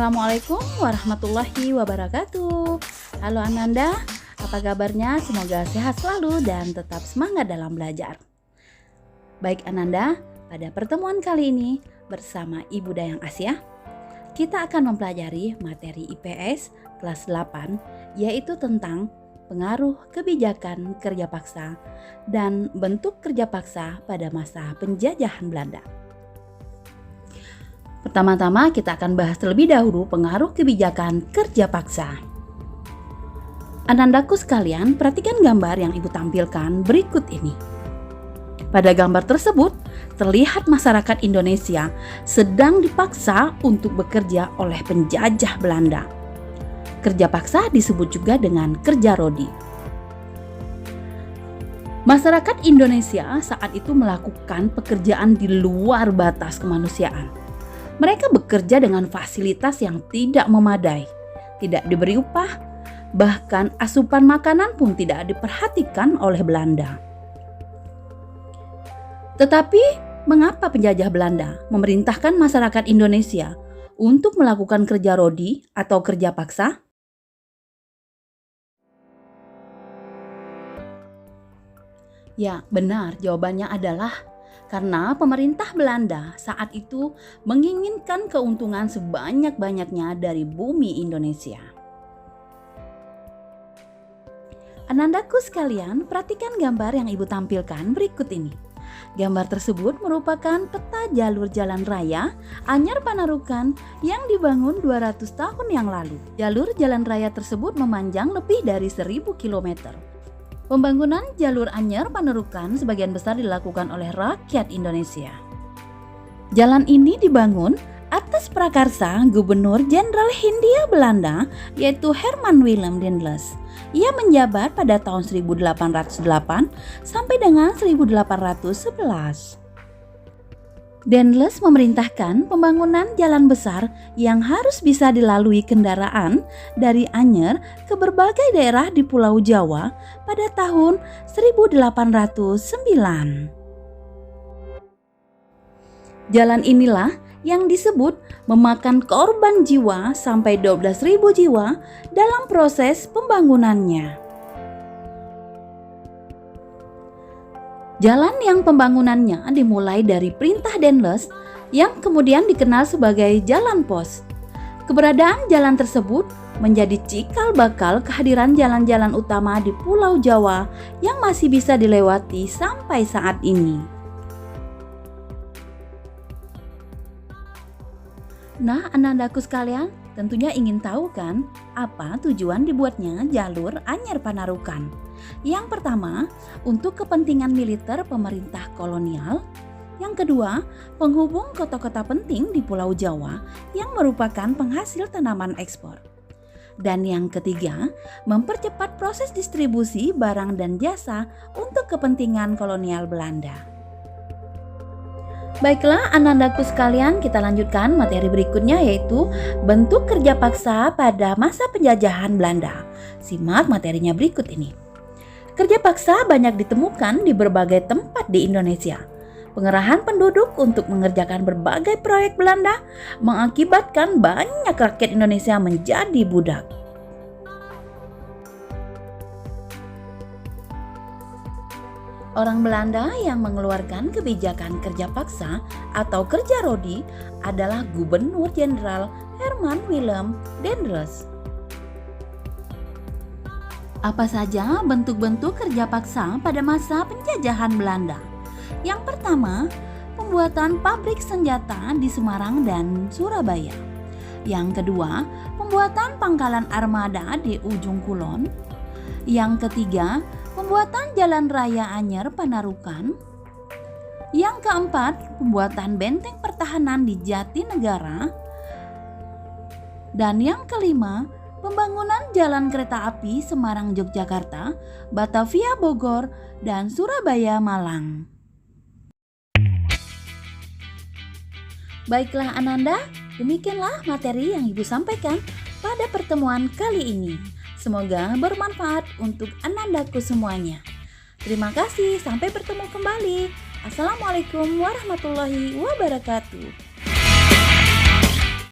Assalamualaikum warahmatullahi wabarakatuh. Halo Ananda, apa kabarnya? Semoga sehat selalu dan tetap semangat dalam belajar. Baik Ananda, pada pertemuan kali ini bersama Ibu Dayang Asia, kita akan mempelajari materi IPS kelas 8, yaitu tentang pengaruh kebijakan kerja paksa dan bentuk kerja paksa pada masa penjajahan Belanda. Pertama-tama kita akan bahas terlebih dahulu pengaruh kebijakan kerja paksa. Anandaku sekalian, perhatikan gambar yang Ibu tampilkan berikut ini. Pada gambar tersebut, terlihat masyarakat Indonesia sedang dipaksa untuk bekerja oleh penjajah Belanda. Kerja paksa disebut juga dengan kerja rodi. Masyarakat Indonesia saat itu melakukan pekerjaan di luar batas kemanusiaan. Mereka bekerja dengan fasilitas yang tidak memadai, tidak diberi upah, bahkan asupan makanan pun tidak diperhatikan oleh Belanda. Tetapi, mengapa penjajah Belanda memerintahkan masyarakat Indonesia untuk melakukan kerja rodi atau kerja paksa? Ya, benar, jawabannya adalah karena pemerintah Belanda saat itu menginginkan keuntungan sebanyak-banyaknya dari bumi Indonesia. Anandaku sekalian, perhatikan gambar yang Ibu tampilkan berikut ini. Gambar tersebut merupakan peta jalur jalan raya Anyar Panarukan yang dibangun 200 tahun yang lalu. Jalur jalan raya tersebut memanjang lebih dari 1000 km. Pembangunan jalur Anyar Panarukan sebagian besar dilakukan oleh rakyat Indonesia. Jalan ini dibangun atas prakarsa Gubernur Jenderal Hindia Belanda, yaitu Herman Willem Daendels. Ia menjabat pada tahun 1808 sampai dengan 1811. Daendels memerintahkan pembangunan jalan besar yang harus bisa dilalui kendaraan dari Anyer ke berbagai daerah di Pulau Jawa pada tahun 1809. Jalan inilah yang disebut memakan korban jiwa sampai 12.000 jiwa dalam proses pembangunannya. Jalan yang pembangunannya dimulai dari perintah Daendels yang kemudian dikenal sebagai Jalan Pos. Keberadaan jalan tersebut menjadi cikal bakal kehadiran jalan-jalan utama di Pulau Jawa yang masih bisa dilewati sampai saat ini. Nah, Anandaku sekalian, tentunya ingin tahu kan apa tujuan dibuatnya jalur Anyar Panarukan? Yang pertama, untuk kepentingan militer pemerintah kolonial. Yang kedua, penghubung kota-kota penting di Pulau Jawa yang merupakan penghasil tanaman ekspor. Dan yang ketiga, mempercepat proses distribusi barang dan jasa untuk kepentingan kolonial Belanda. Baiklah Anandaku sekalian, kita lanjutkan materi berikutnya yaitu bentuk kerja paksa pada masa penjajahan Belanda. Simak materinya berikut ini. Kerja paksa banyak ditemukan di berbagai tempat di Indonesia. Pengerahan penduduk untuk mengerjakan berbagai proyek Belanda mengakibatkan banyak rakyat Indonesia menjadi budak. Orang Belanda yang mengeluarkan kebijakan kerja paksa atau kerja rodi adalah Gubernur Jenderal Herman Willem Daendels. Apa saja bentuk-bentuk kerja paksa pada masa penjajahan Belanda? Yang pertama, pembuatan pabrik senjata di Semarang dan Surabaya. Yang kedua, pembuatan pangkalan armada di ujung Kulon. Yang ketiga, pembuatan jalan raya Anyar Panarukan. Yang keempat, pembuatan benteng pertahanan di Jatinegara. Dan yang kelima, pembangunan jalan kereta api Semarang Yogyakarta, Batavia Bogor, dan Surabaya Malang. Baiklah Ananda, demikianlah materi yang Ibu sampaikan pada pertemuan kali ini. Semoga bermanfaat untuk Anandaku semuanya. Terima kasih, sampai bertemu kembali. Assalamualaikum warahmatullahi wabarakatuh.